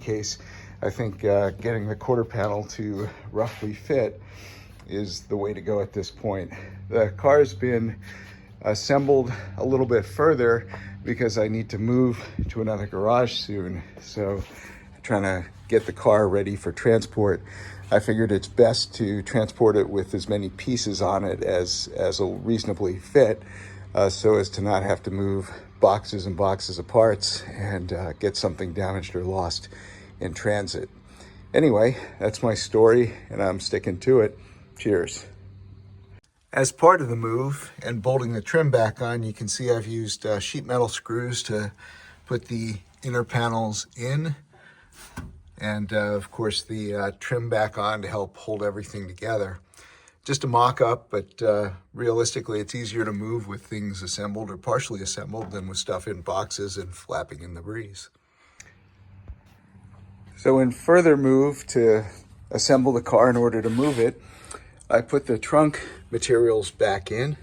case, I think getting the quarter panel to roughly fit is the way to go at this point. The car's been assembled a little bit further because I need to move to another garage soon. So trying to get the car ready for transport. I figured it's best to transport it with as many pieces on it as will reasonably fit, so as to not have to move boxes and boxes of parts and get something damaged or lost in transit. Anyway, that's my story and I'm sticking to it. Cheers. As part of the move and bolting the trim back on, you can see I've used sheet metal screws to put the inner panels in, and of course the trim back on to help hold everything together. Just a mock-up, but realistically it's easier to move with things assembled or partially assembled than with stuff in boxes and flapping in the breeze. So in further move to assemble the car in order to move it, I put the trunk materials back in.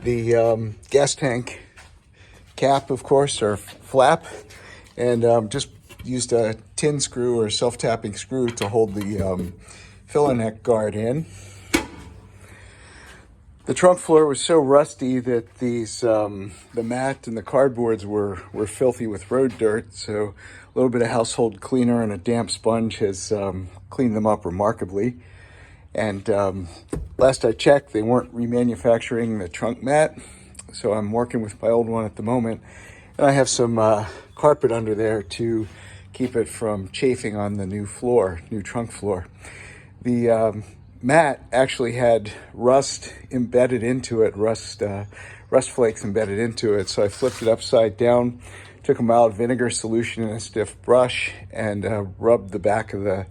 The gas tank cap, of course, or flap, and just used a tin screw or self-tapping screw to hold the filler neck guard in. The trunk floor was so rusty that these the mat and the cardboards were filthy with road dirt, so a little bit of household cleaner and a damp sponge has cleaned them up remarkably. And last I checked, they weren't remanufacturing the trunk mat, so I'm working with my old one at the moment. And I have some carpet under there to keep it from chafing on the new trunk floor. The mat actually had rust embedded into it, rust flakes embedded into it, so I flipped it upside down, took a mild vinegar solution in a stiff brush, and rubbed the back of the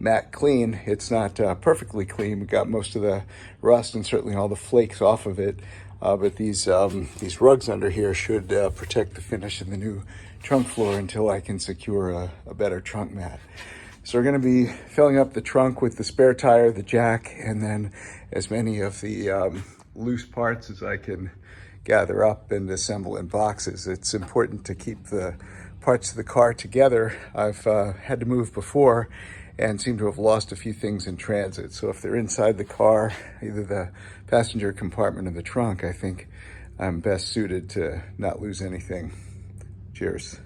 mat clean. It's not perfectly clean. We got most of the rust and certainly all the flakes off of it, but these rugs under here should protect the finish of the new trunk floor until I can secure a better trunk mat. So we're going to be filling up the trunk with the spare tire, the jack, and then as many of the loose parts as I can gather up and assemble in boxes. It's important to keep the parts of the car together. I've had to move before and seem to have lost a few things in transit. So if they're inside the car, either the passenger compartment or the trunk, I think I'm best suited to not lose anything. Cheers.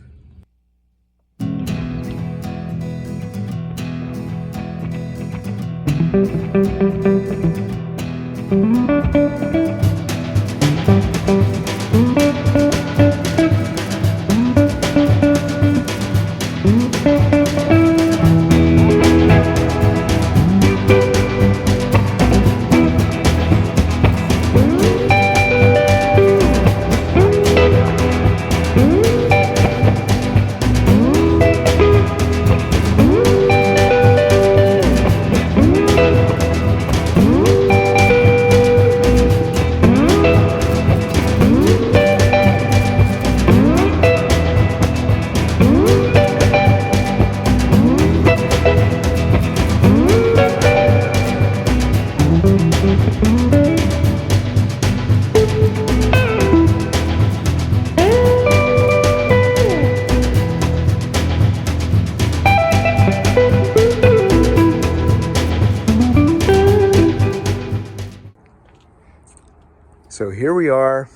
So here we are,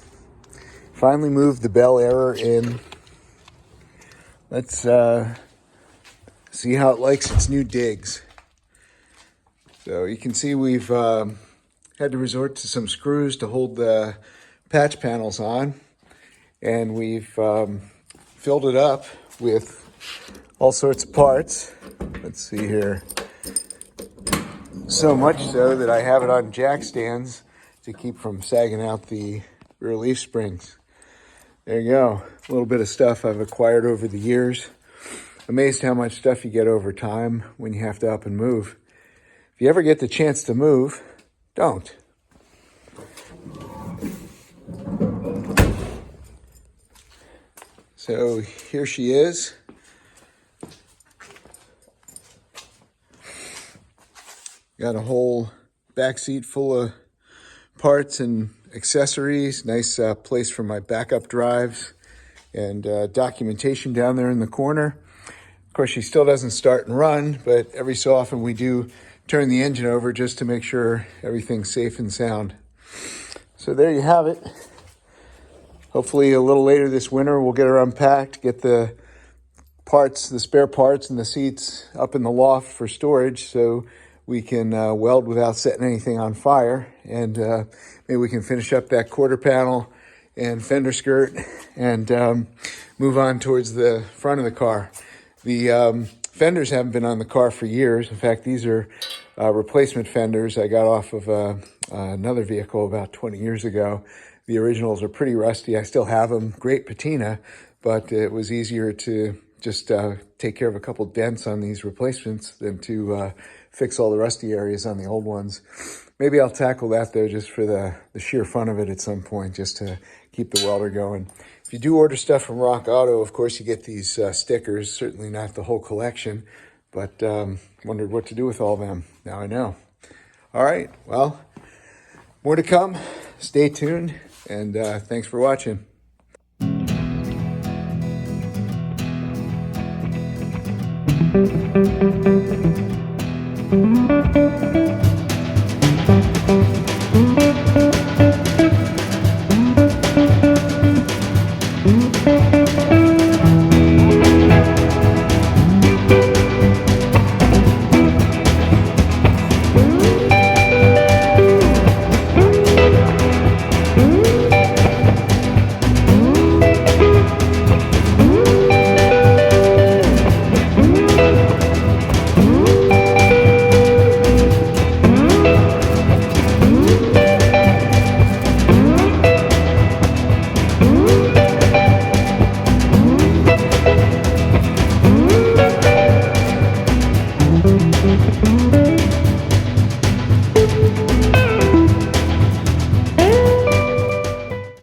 finally moved the Bel Airror in. Let's see how it likes its new digs. So you can see we've had to resort to some screws to hold the patch panels on, and we've filled it up with all sorts of parts. Let's see here. So much so that I have it on jack stands to keep from sagging out the rear leaf springs. There you go. A little bit of stuff I've acquired over the years. Amazed how much stuff you get over time when you have to up and move. If you ever get the chance to move, don't. So here she is. Got a whole back seat full of parts and accessories. Nice place for my backup drives and documentation down there in the corner. course, she still doesn't start and run, but every so often we do turn the engine over just to make sure everything's safe and sound. So there you have it. Hopefully a little later this winter, we'll get her unpacked, get the parts, the spare parts and the seats up in the loft for storage so we can weld without setting anything on fire. And maybe we can finish up that quarter panel and fender skirt and move on towards the front of the car. The fenders haven't been on the car for years. In fact, these are replacement fenders I got off of another vehicle about 20 years ago. The originals are pretty rusty. I still have them, great patina, but it was easier to just take care of a couple dents on these replacements than to fix all the rusty areas on the old ones. Maybe I'll tackle that though, just for the sheer fun of it at some point, just to keep the welder going. If you do order stuff from Rock Auto, of course, you get these stickers, certainly not the whole collection, but wondered what to do with all of them. Now I know. All right, well, more to come. Stay tuned, and thanks for watching. Thank you.